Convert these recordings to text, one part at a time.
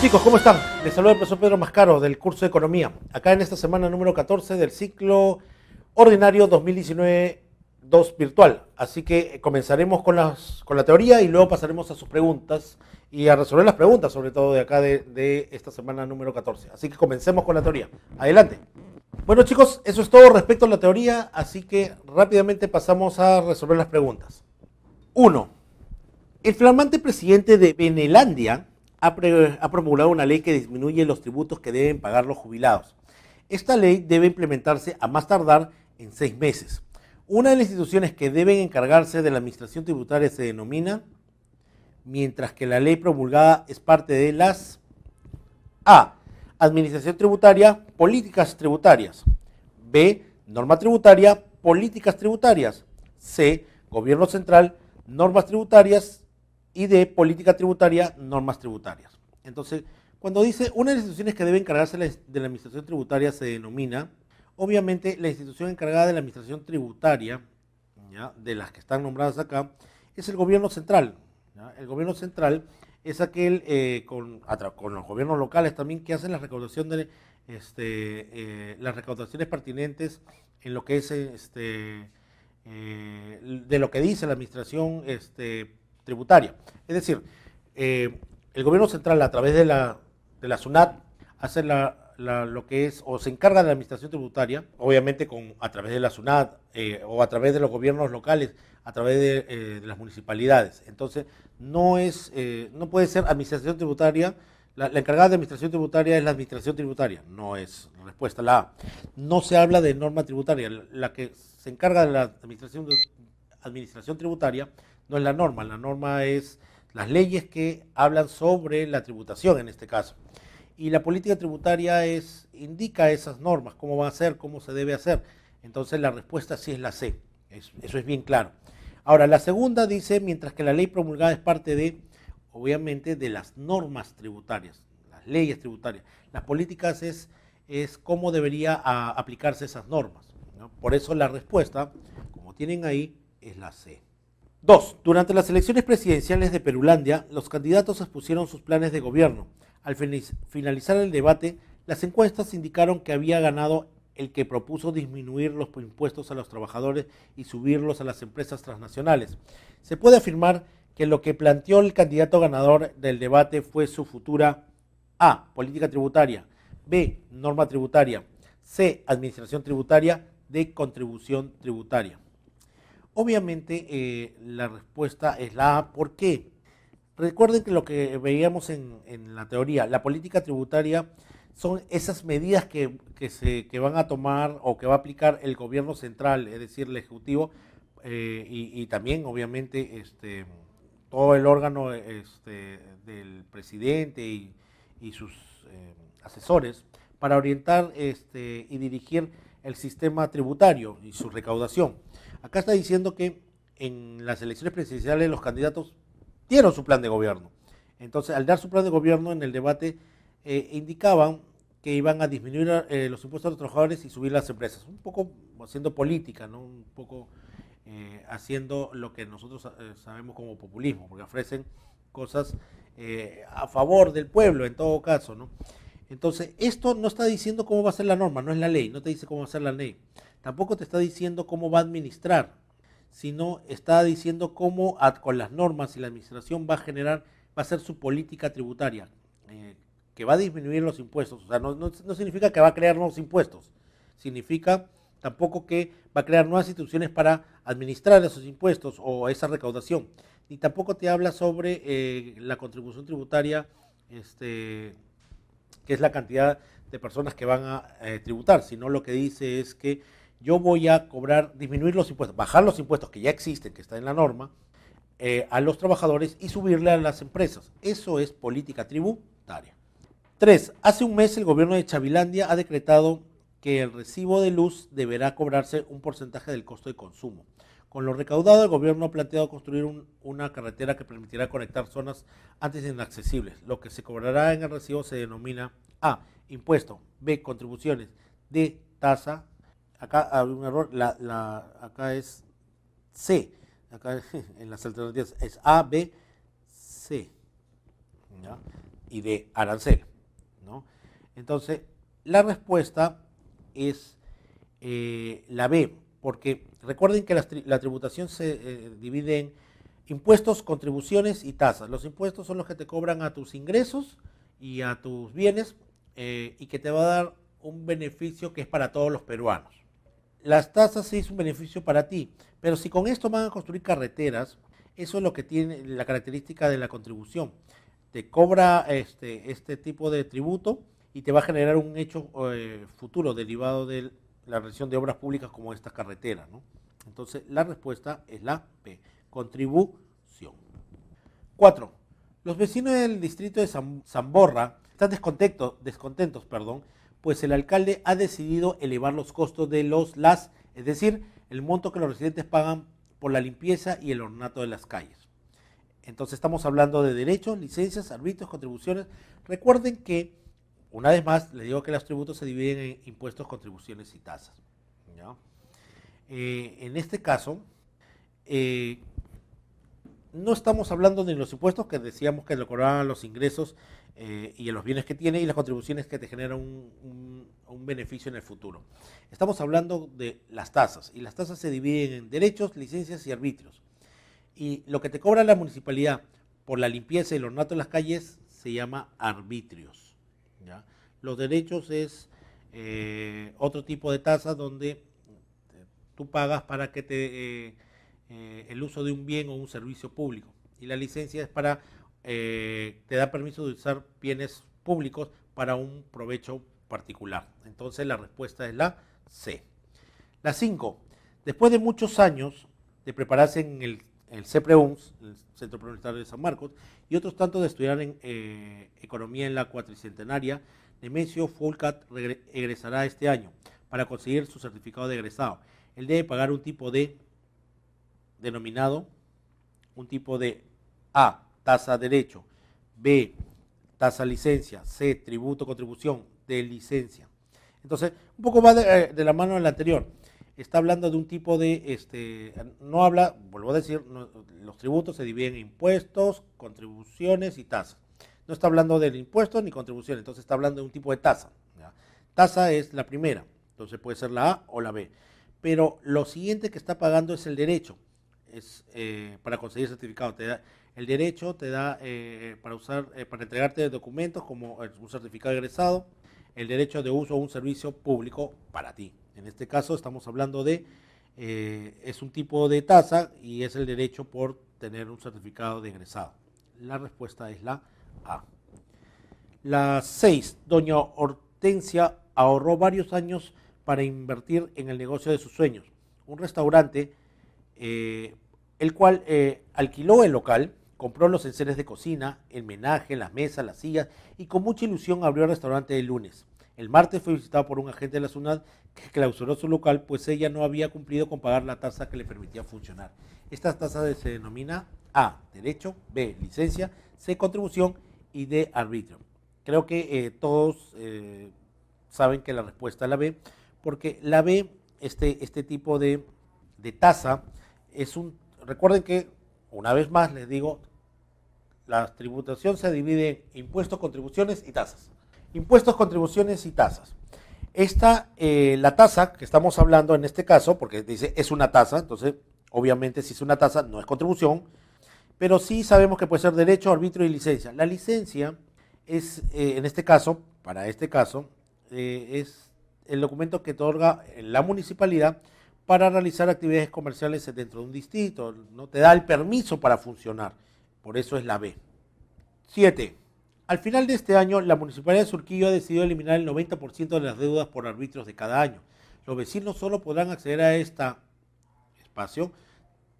Chicos, ¿cómo están? Les saluda el profesor Pedro Mascaro del curso de Economía, acá en esta semana número 14 del ciclo ordinario 2019-2 virtual. Así que comenzaremos con la teoría y luego pasaremos a sus preguntas y a resolver las preguntas, sobre todo de acá de esta semana número 14. Así que comencemos con la teoría. Adelante. Bueno, chicos, eso es todo respecto a la teoría, así que rápidamente pasamos a resolver las preguntas. 1. El flamante presidente de Benelandia ha promulgado una ley que disminuye los tributos que deben pagar los jubilados. Esta ley debe implementarse a más tardar en 6 meses. Una de las instituciones que deben encargarse de la administración tributaria se denomina, mientras que la ley promulgada es parte de las A. Administración tributaria, políticas tributarias. B. Norma tributaria, políticas tributarias. C. Gobierno central, normas tributarias. Y de política tributaria, normas tributarias. Entonces, cuando dice una de las instituciones que debe encargarse de la administración tributaria se denomina, obviamente la institución encargada de la administración tributaria, ¿ya?, de las que están nombradas acá, es el gobierno central. ¿Ya? El gobierno central es aquel, con los gobiernos locales también, que hacen la recaudación de las recaudaciones pertinentes en lo que es de lo que dice la administración tributaria. Es decir, el gobierno central a través de la SUNAT hace lo que es, o se encarga de la administración tributaria, obviamente a través de la SUNAT o a través de los gobiernos locales, a través de las municipalidades. Entonces, no puede ser administración tributaria. La encargada de administración tributaria es la administración tributaria, no es respuesta la A. No se habla de norma tributaria, la que se encarga de la administración tributaria no es la norma es las leyes que hablan sobre la tributación en este caso. Y la política tributaria indica esas normas, cómo va a ser, cómo se debe hacer. Entonces la respuesta sí es la C, eso es bien claro. Ahora, la segunda dice, mientras que la ley promulgada es parte de, obviamente, de las normas tributarias, las leyes tributarias. Las políticas es cómo debería aplicarse esas normas, ¿no? Por eso la respuesta, como tienen ahí, es la C. 2. Durante las elecciones presidenciales de Perulandia, los candidatos expusieron sus planes de gobierno. Al finalizar el debate, las encuestas indicaron que había ganado el que propuso disminuir los impuestos a los trabajadores y subirlos a las empresas transnacionales. Se puede afirmar que lo que planteó el candidato ganador del debate fue su futura A. Política tributaria. B. Norma tributaria. C. Administración tributaria. D. Contribución tributaria. Obviamente la respuesta es la A. ¿Por qué? Recuerden que lo que veíamos en la teoría, la política tributaria son esas medidas que van a tomar o que va a aplicar el gobierno central, es decir, el Ejecutivo, y también obviamente todo el órgano del presidente y sus asesores para orientar y dirigir el sistema tributario y su recaudación. Acá está diciendo que en las elecciones presidenciales los candidatos dieron su plan de gobierno. Entonces, al dar su plan de gobierno en el debate, indicaban que iban a disminuir los impuestos a los trabajadores y subir las empresas. Un poco haciendo política, ¿no? Un poco haciendo lo que nosotros sabemos como populismo, porque ofrecen cosas a favor del pueblo en todo caso, ¿no? Entonces, esto no está diciendo cómo va a ser la norma, no es la ley, no te dice cómo va a ser la ley. Tampoco te está diciendo cómo va a administrar, sino está diciendo cómo con las normas y la administración va a ser su política tributaria, que va a disminuir los impuestos. O sea, no significa que va a crear nuevos impuestos, significa tampoco que va a crear nuevas instituciones para administrar esos impuestos o esa recaudación. Ni tampoco te habla sobre la contribución tributaria, que es la cantidad de personas que van a tributar, sino lo que dice es que yo voy a disminuir los impuestos, bajar los impuestos que ya existen, que está en la norma, a los trabajadores y subirle a las empresas. Eso es política tributaria. 3. Hace un mes el gobierno de Chavilandia ha decretado que el recibo de luz deberá cobrarse un porcentaje del costo de consumo. Con lo recaudado, el gobierno ha planteado construir una carretera que permitirá conectar zonas antes inaccesibles. Lo que se cobrará en el recibo se denomina A. Impuesto. B. Contribuciones. D. Tasa. Acá hay un error, acá es C. Acá en las alternativas es A, B, C. ¿Ya? y D, arancel, ¿no? Entonces, la respuesta es la B, porque recuerden que la tributación se divide en impuestos, contribuciones y tasas. Los impuestos son los que te cobran a tus ingresos y a tus bienes y que te va a dar un beneficio que es para todos los peruanos. Las tasas sí es un beneficio para ti, pero si con esto van a construir carreteras, eso es lo que tiene la característica de la contribución. Te cobra este tipo de tributo y te va a generar un hecho futuro derivado de la realización de obras públicas como esta carretera, ¿no? Entonces, la respuesta es la B, contribución. 4. Los vecinos del distrito de Zamborra están descontentos, pues el alcalde ha decidido elevar los costos de es decir, el monto que los residentes pagan por la limpieza y el ornato de las calles. Entonces estamos hablando de derechos, licencias, arbitrios, contribuciones. Recuerden que, una vez más, les digo que los tributos se dividen en impuestos, contribuciones y tasas, ¿ya? En este caso, no estamos hablando de los impuestos que decíamos que le cobraban los ingresos y los bienes que tiene y las contribuciones que te generan un beneficio en el futuro. Estamos hablando de las tasas y las tasas se dividen en derechos, licencias y arbitrios. Y lo que te cobra la municipalidad por la limpieza y el ornato de las calles se llama arbitrios, ¿ya? Los derechos es otro tipo de tasa donde tú pagas para que el uso de un bien o un servicio público. Y la licencia es para, te da permiso de usar bienes públicos para un provecho particular. Entonces la respuesta es la C. La 5. Después de muchos años de prepararse en el CEPREUMS, el Centro Preuniversitario de San Marcos, y otros tantos de estudiar en Economía en la cuatricentenaria, Nemesio Fulcat egresará este año para conseguir su certificado de egresado. Él debe pagar un tipo de denominado, un tipo de A, tasa derecho, B, tasa licencia, C, tributo contribución, D, licencia. Entonces, un poco va de la mano del anterior. Está hablando de un tipo de, no habla, vuelvo a decir, los tributos se dividen en impuestos, contribuciones y tasas. No está hablando del impuesto ni contribución, entonces está hablando de un tipo de tasa, ¿ya? Tasa es la primera, entonces puede ser la A o la B. Pero lo siguiente que está pagando es el derecho. Es para conseguir certificado. El derecho te da para usar, para entregarte documentos como un certificado de egresado, el derecho de uso a un servicio público para ti. En este caso estamos hablando de, es un tipo de tasa y es el derecho por tener un certificado de egresado. La respuesta es la A. La 6. Doña Hortensia ahorró varios años para invertir en el negocio de sus sueños, un restaurante, el cual alquiló el local, compró los enseres de cocina, el menaje, las mesas, las sillas y con mucha ilusión abrió el restaurante el lunes. El martes fue visitado por un agente de la SUNAT que clausuró su local, pues ella no había cumplido con pagar la tasa que le permitía funcionar. Esta tasa se denomina A, derecho, B, licencia, C, contribución y D, arbitrio. Creo que todos saben que la respuesta es la B, porque la B, este tipo de tasa, recuerden que, una vez más les digo, la tributación se divide en impuestos, contribuciones y tasas. Impuestos, contribuciones y tasas. La tasa que estamos hablando en este caso, porque dice es una tasa, entonces obviamente si es una tasa no es contribución, pero sí sabemos que puede ser derecho, arbitrio y licencia. La licencia es, en este caso, para este caso, es el documento que otorga la municipalidad para realizar actividades comerciales dentro de un distrito, ¿no? Te da el permiso para funcionar, por eso es la B. 7. Al final de este año, la Municipalidad de Surquillo ha decidido eliminar el 90% de las deudas por arbitrios de cada año. Los vecinos solo podrán acceder a esta espacio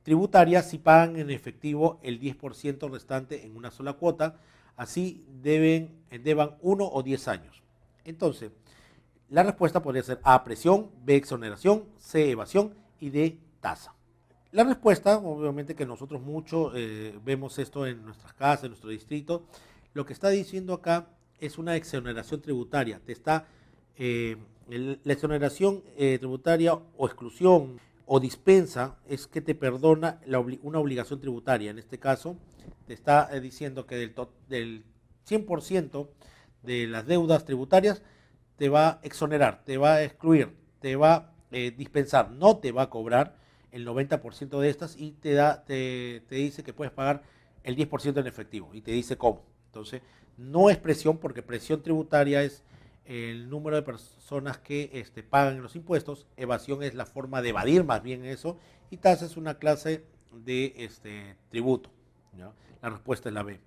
tributaria si pagan en efectivo el 10% restante en una sola cuota, así deban 1 o 10 años. Entonces, la respuesta podría ser A, presión, B, exoneración, C, evasión y D, tasa. La respuesta, obviamente que nosotros mucho vemos esto en nuestras casas, en nuestro distrito, lo que está diciendo acá es una exoneración tributaria. La exoneración tributaria o exclusión o dispensa es que te perdona una obligación tributaria. En este caso, te está diciendo que del 100% de las deudas tributarias, te va a exonerar, te va a excluir, te va a dispensar, no te va a cobrar el 90% de estas y te dice que puedes pagar el 10% en efectivo y te dice cómo. Entonces, no es presión, porque presión tributaria es el número de personas que pagan los impuestos, evasión es la forma de evadir más bien eso, y tasa es una clase de tributo, ¿no? La respuesta es la B.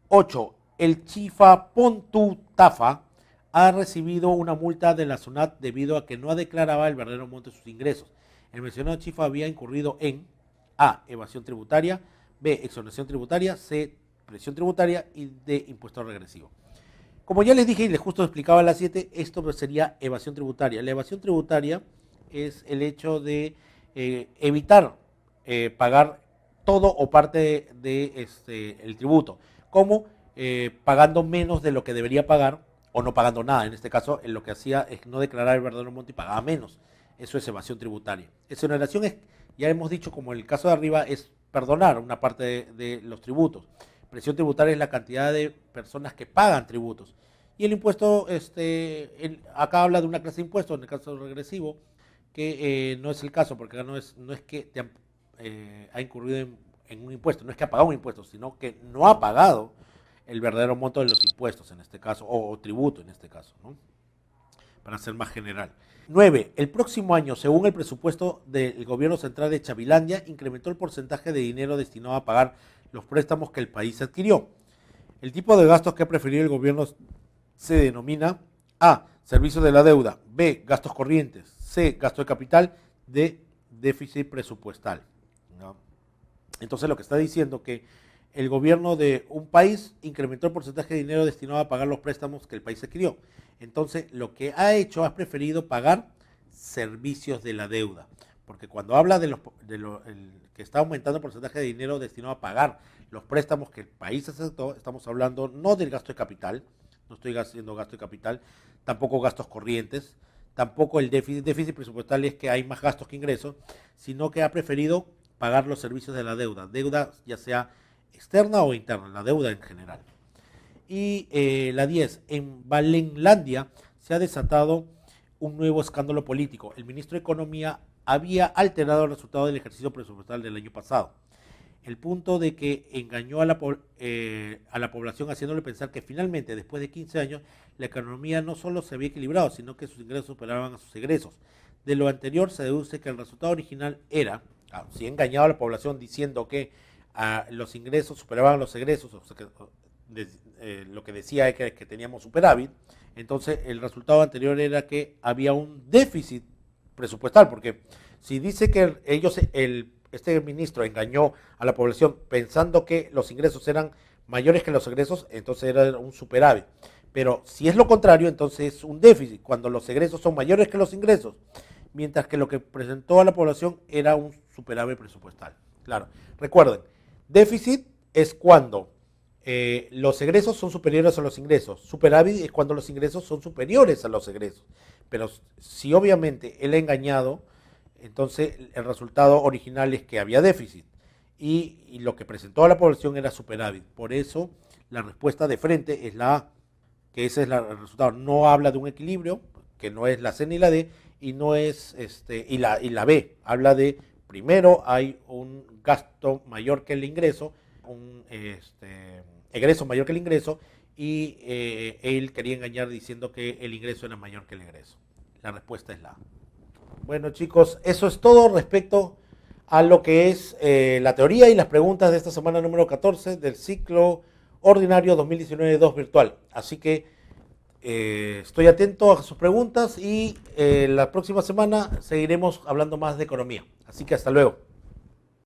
8. El Chifa Pontutafa ha recibido una multa de la SUNAT debido a que no declaraba el verdadero monto de sus ingresos. El mencionado Chifa había incurrido en A. Evasión tributaria, B. Exoneración tributaria, C. Presión tributaria y D. Impuesto regresivo. Como ya les dije y les justo explicaba a las 7, esto sería evasión tributaria. La evasión tributaria es el hecho de evitar pagar todo o parte de el tributo, como pagando menos de lo que debería pagar o no pagando nada. En este caso, lo que hacía es no declarar el verdadero monto y pagaba menos. Eso es evasión tributaria. Exoneración es, ya hemos dicho, como en el caso de arriba, es perdonar una parte de los tributos. Presión tributaria es la cantidad de personas que pagan tributos. Y el impuesto, acá habla de una clase de impuesto, en el caso regresivo, que no es el caso, porque acá no es que te ha incurrido en un impuesto, no es que ha pagado un impuesto, sino que no ha pagado el verdadero monto de los impuestos en este caso, o tributo en este caso, ¿no? Para ser más general. 9. El próximo año, según el presupuesto del gobierno central de Chavilandia, incrementó el porcentaje de dinero destinado a pagar los préstamos que el país adquirió. El tipo de gastos que ha preferido el gobierno se denomina A. Servicios de la deuda, B. Gastos corrientes, C. Gasto de capital, D. Déficit presupuestal, ¿no? Entonces lo que está diciendo que el gobierno de un país incrementó el porcentaje de dinero destinado a pagar los préstamos que el país adquirió. Entonces, lo que ha hecho, ha preferido pagar servicios de la deuda. Porque cuando habla de que está aumentando el porcentaje de dinero destinado a pagar los préstamos que el país aceptó, estamos hablando no del gasto de capital, no estoy haciendo gasto de capital, tampoco gastos corrientes, tampoco el déficit presupuestal es que hay más gastos que ingresos, sino que ha preferido pagar los servicios de la deuda ya sea externa o interna, la deuda en general. Y la 10, en Valenlandia se ha desatado un nuevo escándalo político. El ministro de Economía había alterado el resultado del ejercicio presupuestal del año pasado. El punto de que engañó a la población haciéndole pensar que finalmente, después de 15 años, la economía no solo se había equilibrado, sino que sus ingresos superaban a sus egresos. De lo anterior se deduce que el resultado original era, si engañaba a la población diciendo que los ingresos superaban los egresos, o sea que, lo que decía es que teníamos superávit, entonces el resultado anterior era que había un déficit presupuestal, porque si dice que este ministro engañó a la población pensando que los ingresos eran mayores que los egresos, entonces era un superávit. Pero si es lo contrario, entonces es un déficit, cuando los egresos son mayores que los ingresos, mientras que lo que presentó a la población era un superávit presupuestal. Claro, recuerden, déficit es cuando los egresos son superiores a los ingresos. Superávit es cuando los ingresos son superiores a los egresos. Pero si obviamente él ha engañado, entonces el resultado original es que había déficit y lo que presentó a la población era superávit. Por eso la respuesta de frente es la A, que ese es el resultado. No habla de un equilibrio, que no es la C ni la D, y no es y la B habla de primero hay un gasto mayor que el ingreso, un egreso mayor que el ingreso, y él quería engañar diciendo que el ingreso era mayor que el egreso. La respuesta es la A. Bueno, chicos, eso es todo respecto a lo que es la teoría y las preguntas de esta semana número 14 del ciclo ordinario 2019-2 virtual. Así que estoy atento a sus preguntas y la próxima semana seguiremos hablando más de economía. Así que hasta luego.